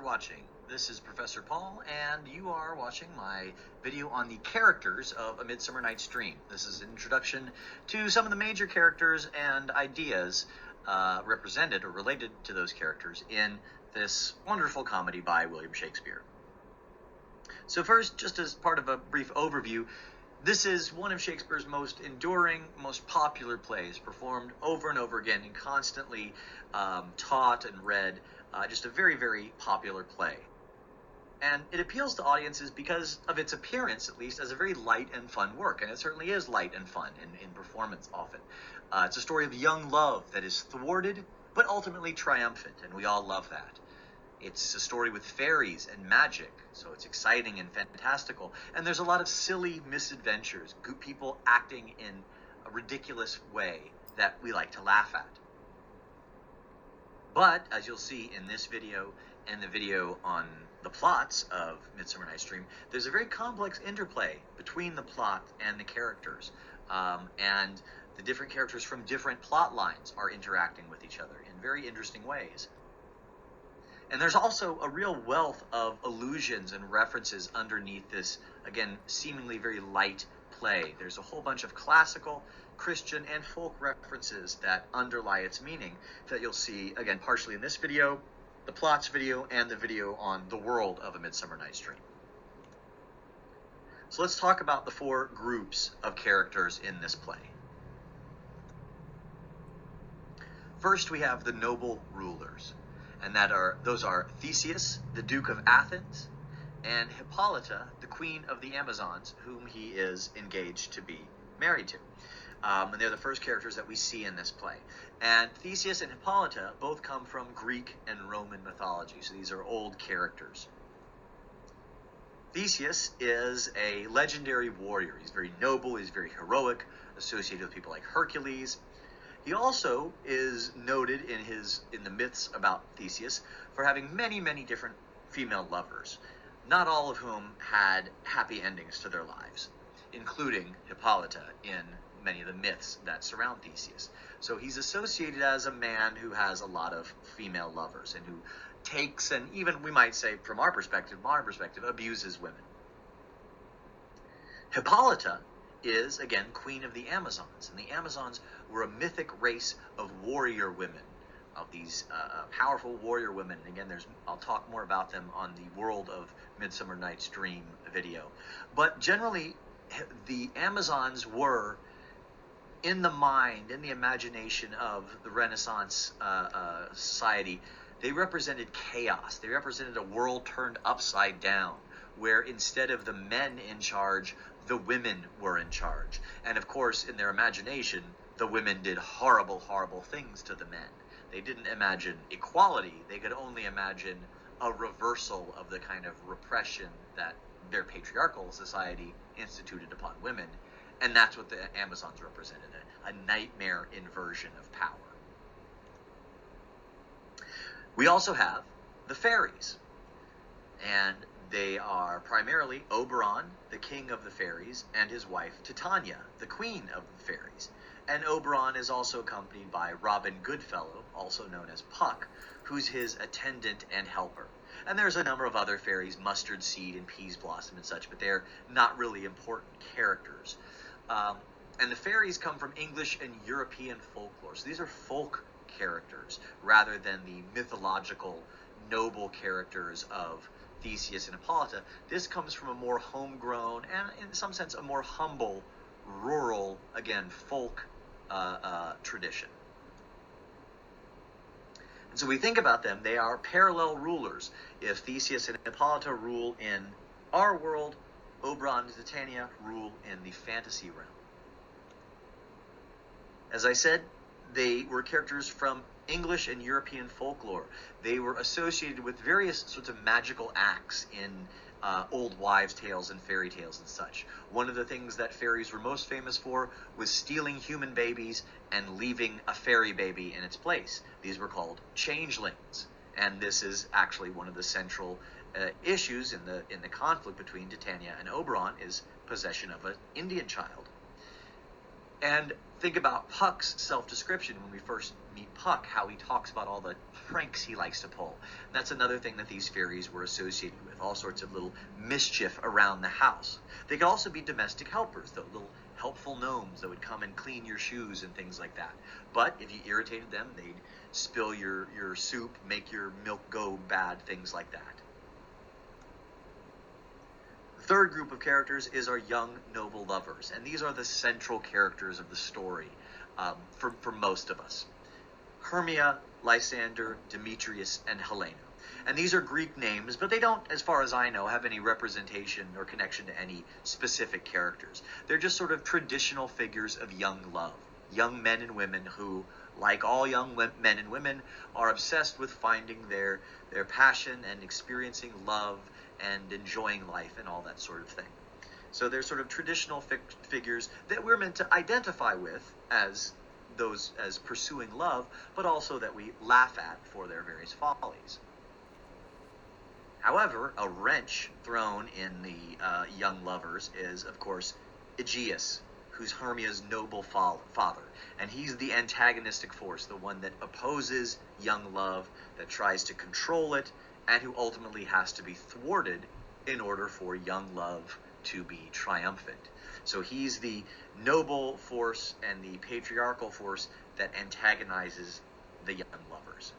watching. This is Professor Paul, and you are watching my video on the characters of A Midsummer Night's Dream. This is an introduction to some of the major characters and ideas represented or related to those characters in this wonderful comedy by William Shakespeare. So first, just as part of a brief overview, this is one of Shakespeare's most enduring, most popular plays, performed over and over again and constantly taught and read. Just a very, very popular play. And it appeals to audiences because of its appearance, at least, as a very light and fun work. And it certainly is light and fun in performance often. It's a story of young love that is thwarted, but ultimately triumphant, and we all love that. It's a story with fairies and magic, so it's exciting and fantastical. And there's a lot of silly misadventures, people acting in a ridiculous way that we like to laugh at. But, as you'll see in this video and the video on the plots of Midsummer Night's Dream, there's a very complex interplay between the plot and the characters. And the different characters from different plot lines are interacting with each other in very interesting ways. And there's also a real wealth of allusions and references underneath this, again, seemingly very light play. There's a whole bunch of classical, Christian, and folk references that underlie its meaning that you'll see, again, partially in this video, the plots video, and the video on the world of A Midsummer Night's Dream. So let's talk about the four groups of characters in this play. First, we have the noble rulers, and those are Theseus, the Duke of Athens, and Hippolyta, the Queen of the Amazons, whom he is engaged to be married to. And they're the first characters that we see in this play. And Theseus and Hippolyta both come from Greek and Roman mythology, so these are old characters. Theseus is a legendary warrior. He's very noble, he's very heroic, associated with people like Hercules. He also is noted in the myths about Theseus for having many, many different female lovers, not all of whom had happy endings to their lives, including Hippolyta in many of the myths that surround Theseus. So he's associated as a man who has a lot of female lovers and who takes, and even we might say from our perspective, modern perspective, abuses women. Hippolyta is, again, Queen of the Amazons, and the Amazons were a mythic race of warrior women, of these powerful warrior women. Again, I'll talk more about them on the World of Midsummer Night's Dream video. But generally, the Amazons were, in the mind, in the imagination of the Renaissance society, they represented chaos. They represented a world turned upside down, where instead of the men in charge, the women were in charge. And of course, in their imagination, the women did horrible, horrible things to the men. They didn't imagine equality. They could only imagine a reversal of the kind of repression that their patriarchal society instituted upon women. And that's what the Amazons represented, a nightmare inversion of power. We also have the fairies. And they are primarily Oberon, the king of the fairies, and his wife Titania, the queen of the fairies. And Oberon is also accompanied by Robin Goodfellow, also known as Puck, who's his attendant and helper. And there's a number of other fairies, Mustard Seed and Peas Blossom and such, but they're not really important characters. And the fairies come from English and European folklore. So these are folk characters rather than the mythological, noble characters of Theseus and Hippolyta. This comes from a more homegrown and, in some sense, a more humble, rural, again, folk tradition. And so we think about them, they are parallel rulers. If Theseus and Hippolyta rule in our world, Oberon and Titania rule in the fantasy realm. As I said, they were characters from English and European folklore. They were associated with various sorts of magical acts in old wives' tales and fairy tales and such. One of the things that fairies were most famous for was stealing human babies and leaving a fairy baby in its place. These were called changelings, and this is actually one of the central issues in the conflict between Titania and Oberon is possession of an Indian child. And think about Puck's self-description when we first meet Puck, how he talks about all the pranks he likes to pull. And that's another thing that these fairies were associated with, all sorts of little mischief around the house. They could also be domestic helpers, though, little helpful gnomes that would come and clean your shoes and things like that. But if you irritated them, they'd spill your soup, make your milk go bad, things like that. The third group of characters is our young noble lovers, and these are the central characters of the story for most of us. Hermia, Lysander, Demetrius, and Helena. And these are Greek names, but they don't, as far as I know, have any representation or connection to any specific characters. They're just sort of traditional figures of young love, young men and women who, like all young men and women, are obsessed with finding their passion and experiencing love and enjoying life and all that sort of thing. So they're sort of traditional figures that we're meant to identify with as those as pursuing love, but also that we laugh at for their various follies. However, a wrench thrown in the young lovers is, of course, Aegeus, who's Hermia's noble father. And he's the antagonistic force, the one that opposes young love, that tries to control it, and who ultimately has to be thwarted in order for young love to be triumphant. So he's the noble force and the patriarchal force that antagonizes the young lovers.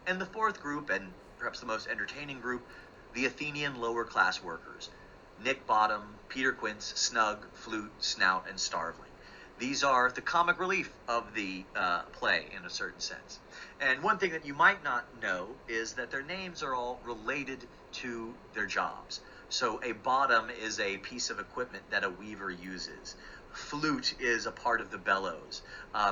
And the fourth group, and perhaps the most entertaining group, the Athenian lower class workers. Nick Bottom, Peter Quince, Snug, Flute, Snout, and Starveling. These are the comic relief of the play in a certain sense. And one thing that you might not know is that their names are all related to their jobs. So a bottom is a piece of equipment that a weaver uses. Flute is a part of the bellows.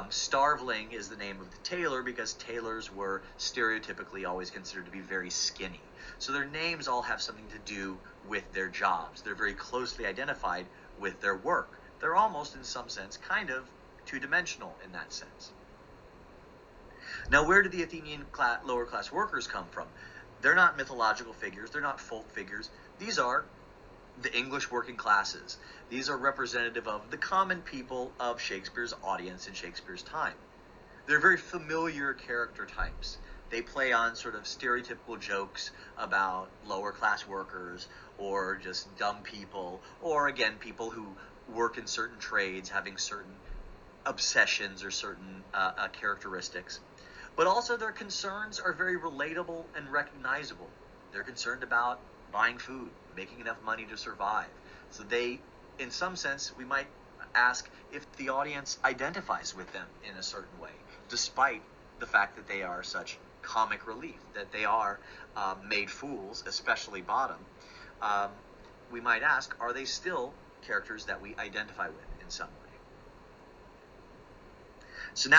Starveling is the name of the tailor because tailors were stereotypically always considered to be very skinny. So their names all have something to do with their jobs. They're very closely identified with their work. They're almost, in some sense, kind of two-dimensional in that sense. Now, where do the Athenian lower class workers come from? They're not mythological figures. They're not folk figures. These are the English working classes. These are representative of the common people of Shakespeare's audience in Shakespeare's time. They're very familiar character types. They play on sort of stereotypical jokes about lower class workers or just dumb people, or again, people who work in certain trades, having certain obsessions or certain characteristics. But also their concerns are very relatable and recognizable. They're concerned about buying food, making enough money to survive. So they, in some sense, we might ask if the audience identifies with them in a certain way, despite the fact that they are such comic relief, that they are made fools, especially Bottom. We might ask, are they still characters that we identify with in some way? So now